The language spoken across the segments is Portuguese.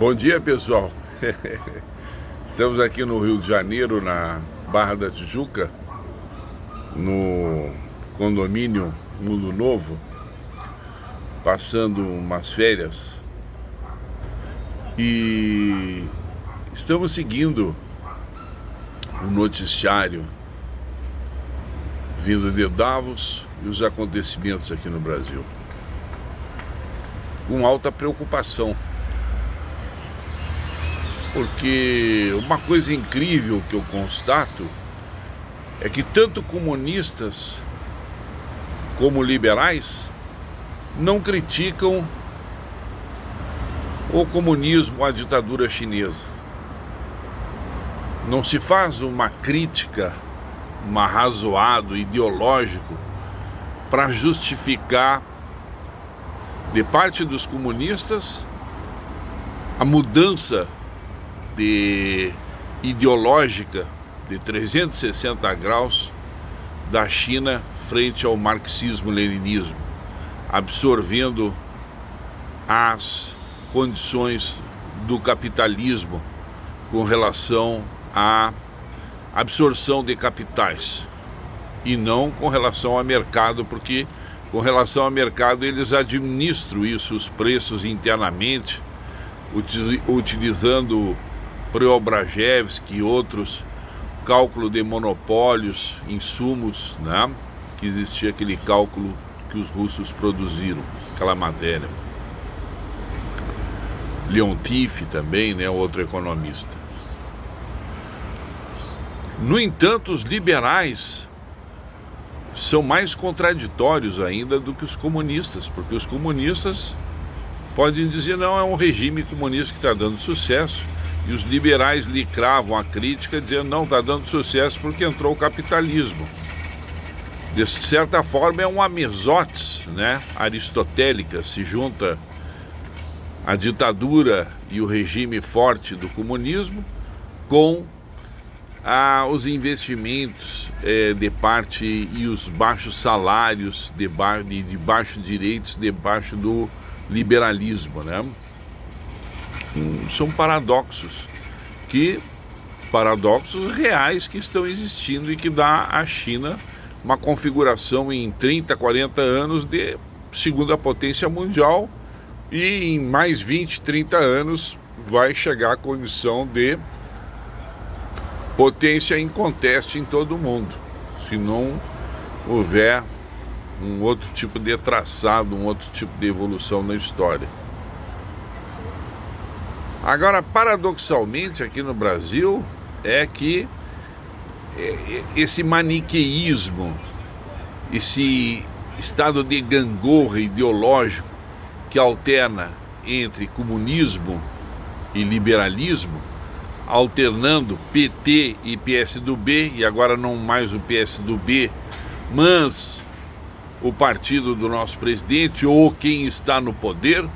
Bom dia, pessoal. Estamos aqui no Rio de Janeiro, na Barra da Tijuca, no condomínio Mundo Novo, passando umas férias e estamos seguindo o noticiário vindo de Davos e os acontecimentos aqui no Brasil, com alta preocupação. Porque uma coisa incrível que eu constato é que tanto comunistas como liberais não criticam o comunismo, a ditadura chinesa. Não se faz uma crítica, um arrazoado ideológico para justificar, de parte dos comunistas, a mudança ideológica de 360 graus da China frente ao marxismo-leninismo, absorvendo as condições do capitalismo com relação à absorção de capitais e não com relação ao mercado, porque com relação ao mercado eles administram isso, os preços internamente, utilizando Preobrazhevsky e outros, cálculo de monopólios, insumos, né? Que existia aquele cálculo que os russos produziram, aquela matéria. Leontief também, né? Outro economista. No entanto, os liberais são mais contraditórios ainda do que os comunistas, porque os comunistas podem dizer, não, é um regime comunista que está dando sucesso, e os liberais lhe cravam a crítica, dizendo, não, está dando sucesso porque entrou o capitalismo. De certa forma é uma mesotes, né, aristotélica, se junta a ditadura e o regime forte do comunismo com os investimentos de parte e os baixos salários de baixos direitos debaixo do liberalismo, né? São paradoxos reais que estão existindo e que dá à China uma configuração em 30, 40 anos de segunda potência mundial, e em mais 20, 30 anos vai chegar à condição de potência inconteste em todo o mundo, se não houver um outro tipo de traçado, um outro tipo de evolução na história. Agora, paradoxalmente, aqui no Brasil, é que esse maniqueísmo, esse estado de gangorra ideológico que alterna entre comunismo e liberalismo, alternando PT e PSDB, e agora não mais o PSDB, mas o partido do nosso presidente ou quem está no poder,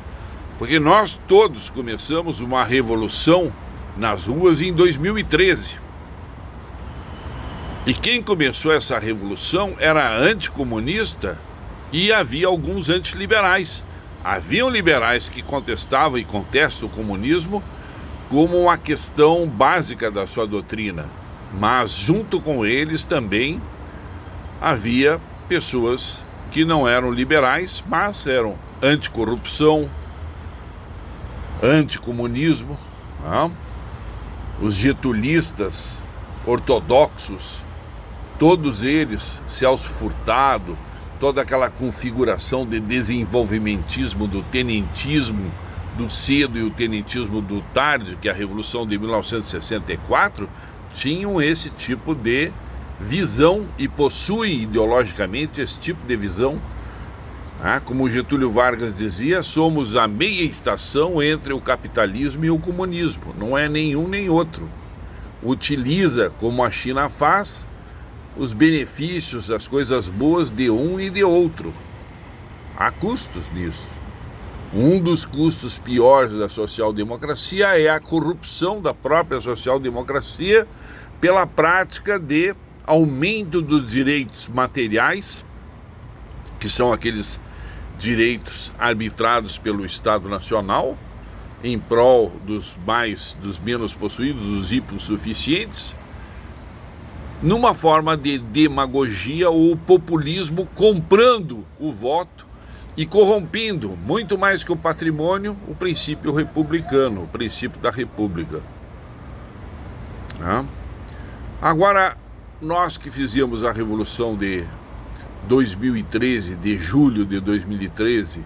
porque nós todos começamos uma revolução nas ruas em 2013. E quem começou essa revolução era anticomunista e havia alguns antiliberais. Haviam liberais que contestavam e contestam o comunismo como uma questão básica da sua doutrina, mas junto com eles também havia pessoas que não eram liberais, mas eram anticorrupção, anticomunismo, né? Os getulistas ortodoxos, todos eles, Celso Furtado, toda aquela configuração de desenvolvimentismo do tenentismo do cedo e o tenentismo do tarde, que é a Revolução de 1964, tinham esse tipo de visão e possuem ideologicamente esse tipo de visão. Como Getúlio Vargas dizia, somos a meia estação entre o capitalismo e o comunismo, não é nenhum nem outro. Utiliza, como a China faz, os benefícios, as coisas boas de um e de outro. Há custos nisso. Um dos custos piores da social-democracia é a corrupção da própria social-democracia pela prática de aumento dos direitos materiais, que são aqueles direitos arbitrados pelo Estado Nacional, em prol dos menos possuídos, dos hipossuficientes, numa forma de demagogia ou populismo, comprando o voto e corrompendo, muito mais que o patrimônio, o princípio republicano, o princípio da república. Agora, nós que fizemos a Revolução de 2013, de julho de 2013,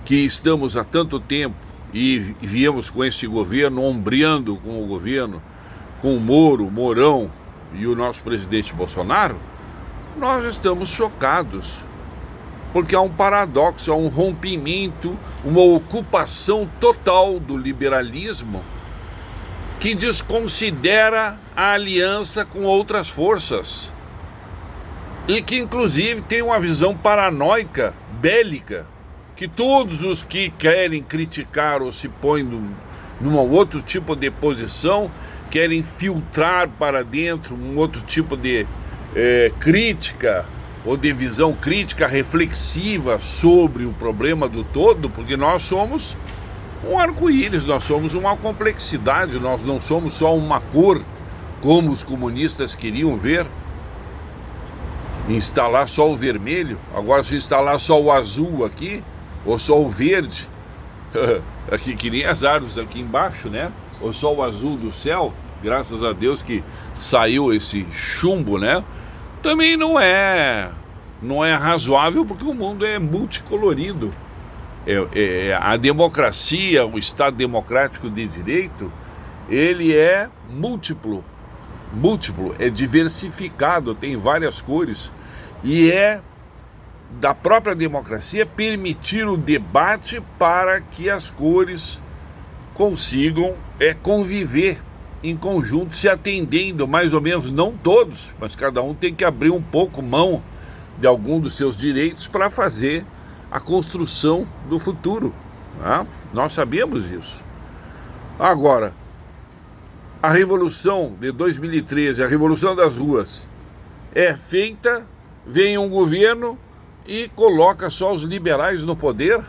que estamos há tanto tempo e viemos com esse governo, ombreando com o governo, com o Moro, Mourão e o nosso presidente Bolsonaro, nós estamos chocados, porque há um paradoxo, há um rompimento, uma ocupação total do liberalismo que desconsidera a aliança com outras forças e que inclusive tem uma visão paranoica, bélica, que todos os que querem criticar ou se põem num outro tipo de posição, querem filtrar para dentro um outro tipo de crítica ou de visão crítica reflexiva sobre o problema do todo, porque nós somos um arco-íris, nós somos uma complexidade, nós não somos só uma cor, como os comunistas queriam ver. Instalar só o vermelho, agora se instalar só o azul aqui, ou só o verde, aqui que nem as árvores aqui embaixo, né? Ou só o azul do céu, graças a Deus que saiu esse chumbo, né? Também não é razoável, porque o mundo é multicolorido. A democracia, o Estado democrático de direito, ele é múltiplo, é diversificado, tem várias cores, e é da própria democracia permitir o debate para que as cores consigam conviver em conjunto, se atendendo, mais ou menos, não todos, mas cada um tem que abrir um pouco mão de algum dos seus direitos para fazer a construção do futuro. Nós sabemos isso. Agora, a Revolução de 2013, a Revolução das Ruas, é feita, vem um governo e coloca só os liberais no poder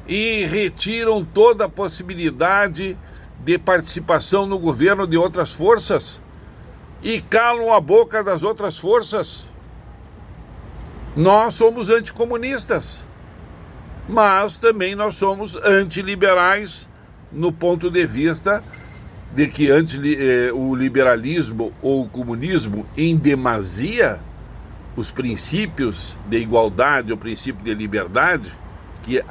e retiram toda a possibilidade de participação no governo de outras forças e calam a boca das outras forças. Nós somos anticomunistas, mas também nós somos antiliberais no ponto de vista de que o liberalismo ou o comunismo em demasia, os princípios de igualdade, o princípio de liberdade, que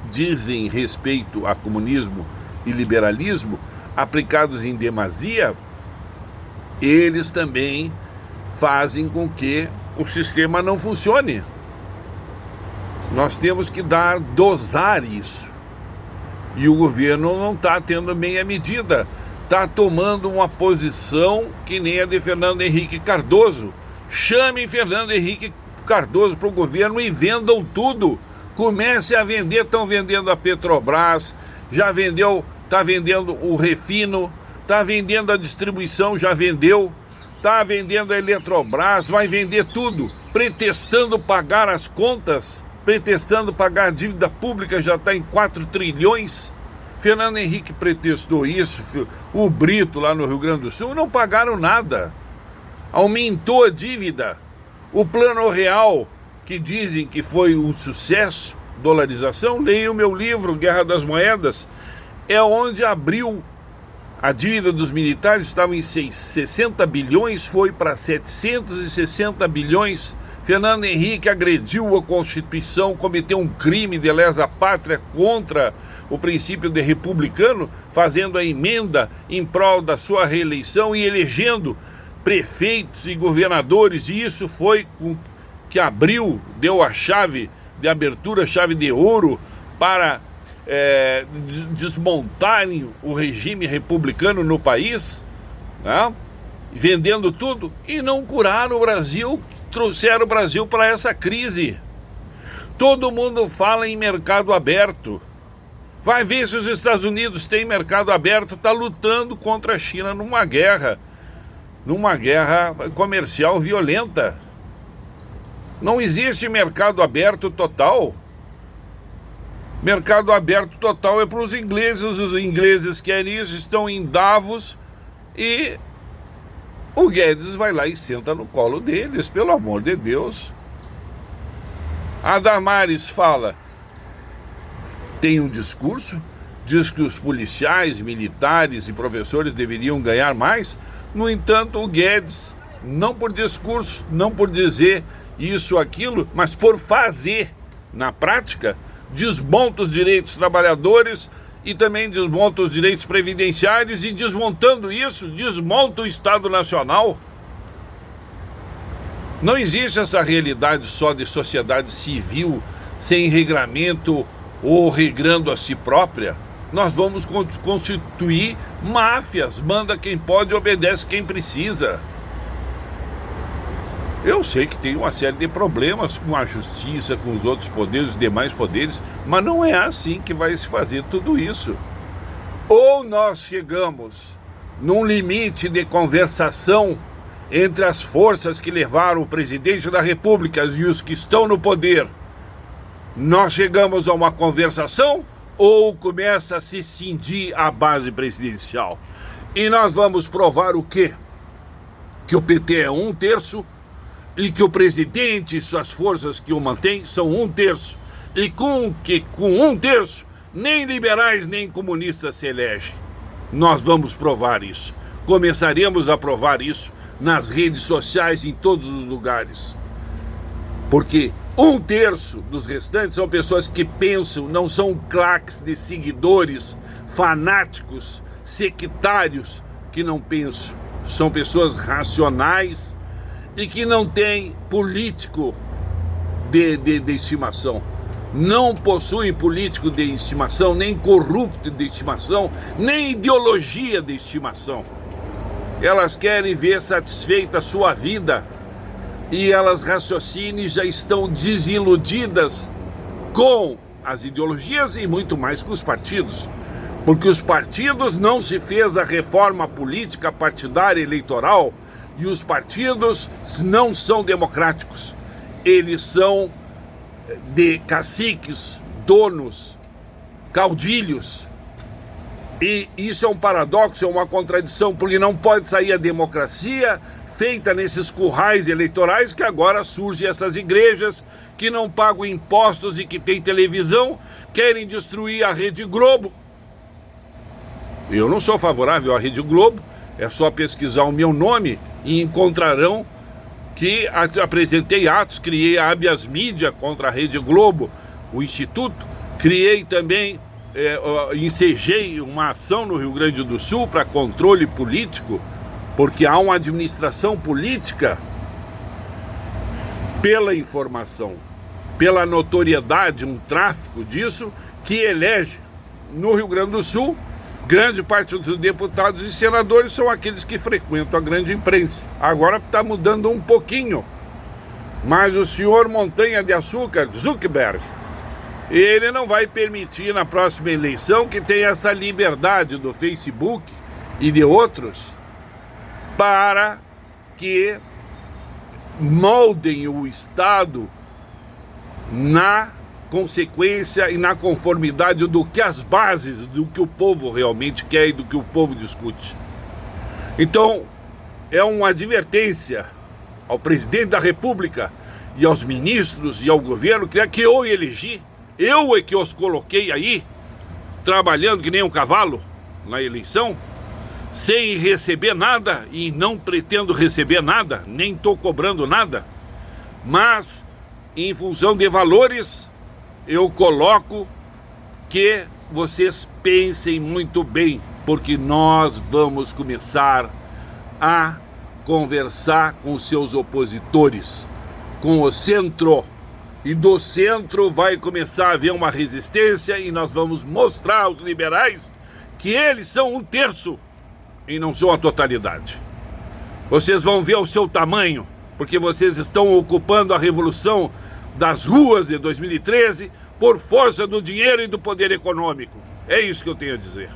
dizem respeito a comunismo e liberalismo, aplicados em demasia, eles também fazem com que o sistema não funcione. Nós temos que dosar isso. E o governo não está tendo meia medida. Está tomando uma posição que nem a de Fernando Henrique Cardoso. Chamem Fernando Henrique Cardoso para o governo e vendam tudo. Comece a vender, estão vendendo a Petrobras, já vendeu, está vendendo o refino, está vendendo a distribuição, já vendeu. Está vendendo a Eletrobras, vai vender tudo, pretextando pagar as contas, pretextando pagar a dívida pública, já está em 4 trilhões. Fernando Henrique pretextou isso, o Brito lá no Rio Grande do Sul, não pagaram nada. Aumentou a dívida. O Plano Real, que dizem que foi um sucesso, dolarização, leia o meu livro, Guerra das Moedas, é onde abriu. A dívida dos militares estava em 60 bilhões, foi para 760 bilhões. Fernando Henrique agrediu a Constituição, cometeu um crime de lesa pátria contra o princípio de republicano, fazendo a emenda em prol da sua reeleição e elegendo prefeitos e governadores. E isso foi que abriu, deu a chave de abertura, chave de ouro para desmontarem o regime republicano no país, né? Vendendo tudo, e não curaram o Brasil, trouxeram o Brasil para essa crise. Todo mundo fala em mercado aberto. Vai ver se os Estados Unidos têm mercado aberto, está lutando contra a China numa guerra comercial violenta. Não existe mercado aberto total. Mercado aberto total é para os ingleses querem isso, estão em Davos e o Guedes vai lá e senta no colo deles, pelo amor de Deus. A Damares fala, tem um discurso, diz que os policiais, militares e professores deveriam ganhar mais. No entanto, o Guedes, não por discurso, não por dizer isso, aquilo, mas por fazer na prática, desmonta os direitos dos trabalhadores e também desmonta os direitos previdenciários, e desmontando isso, desmonta o Estado Nacional. Não existe essa realidade só de sociedade civil, sem regramento ou regrando a si própria. Nós vamos constituir máfias, manda quem pode, obedece quem precisa. Eu sei que tem uma série de problemas com a justiça, com os outros poderes, os demais poderes, mas não é assim que vai se fazer tudo isso. Ou nós chegamos num limite de conversação entre as forças que levaram o presidente da República e os que estão no poder, nós chegamos a uma conversação, ou começa a se cindir a base presidencial. E nós vamos provar o quê? Que o PT é 1/3, e que o presidente e suas forças que o mantêm são 1/3, e com 1/3 nem liberais nem comunistas se elegem. Nós vamos provar isso. Começaremos a provar isso nas redes sociais, em todos os lugares. Porque 1/3 dos restantes são pessoas que pensam, não são claques de seguidores, fanáticos, sectários que não pensam. São pessoas racionais e que não têm político de estimação. Não possuem político de estimação, nem corrupto de estimação, nem ideologia de estimação. Elas querem ver satisfeita a sua vida e elas raciocinem, já estão desiludidas com as ideologias e muito mais com os partidos. Porque os partidos não se fez a reforma política partidária eleitoral, e os partidos não são democráticos. Eles são de caciques, donos, caudilhos. E isso é um paradoxo, é uma contradição, porque não pode sair a democracia feita nesses currais eleitorais, que agora surgem essas igrejas que não pagam impostos e que têm televisão, querem destruir a Rede Globo. Eu não sou favorável à Rede Globo, é só pesquisar o meu nome e encontrarão que apresentei atos, criei a Habeas Mídia contra a Rede Globo, o Instituto, criei também, ensejei uma ação no Rio Grande do Sul para controle político, porque há uma administração política pela informação, pela notoriedade, um tráfico disso, que elege no Rio Grande do Sul. Grande parte dos deputados e senadores são aqueles que frequentam a grande imprensa. Agora está mudando um pouquinho, mas o senhor Montanha de Açúcar, Zuckerberg, ele não vai permitir na próxima eleição que tenha essa liberdade do Facebook e de outros para que moldem o Estado na consequência e na conformidade do que as bases, do que o povo realmente quer e do que o povo discute. Então, é uma advertência ao presidente da República e aos ministros e ao governo que eu elegi, eu é que os coloquei aí, trabalhando que nem um cavalo na eleição, sem receber nada e não pretendo receber nada, nem estou cobrando nada, mas em função de valores, eu coloco que vocês pensem muito bem, porque nós vamos começar a conversar com os seus opositores, com o centro, e do centro vai começar a haver uma resistência e nós vamos mostrar aos liberais que eles são 1/3 e não são a totalidade. Vocês vão ver o seu tamanho, porque vocês estão ocupando a revolução das ruas de 2013 por força do dinheiro e do poder econômico. É isso que eu tenho a dizer.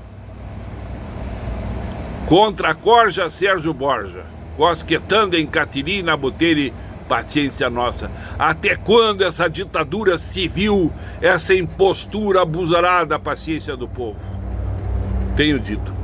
Contra a Corja, Sérgio Borja. Cosquetando em Catiri, Nabutere, paciência nossa. Até quando essa ditadura civil, essa impostura abusará da paciência do povo? Tenho dito.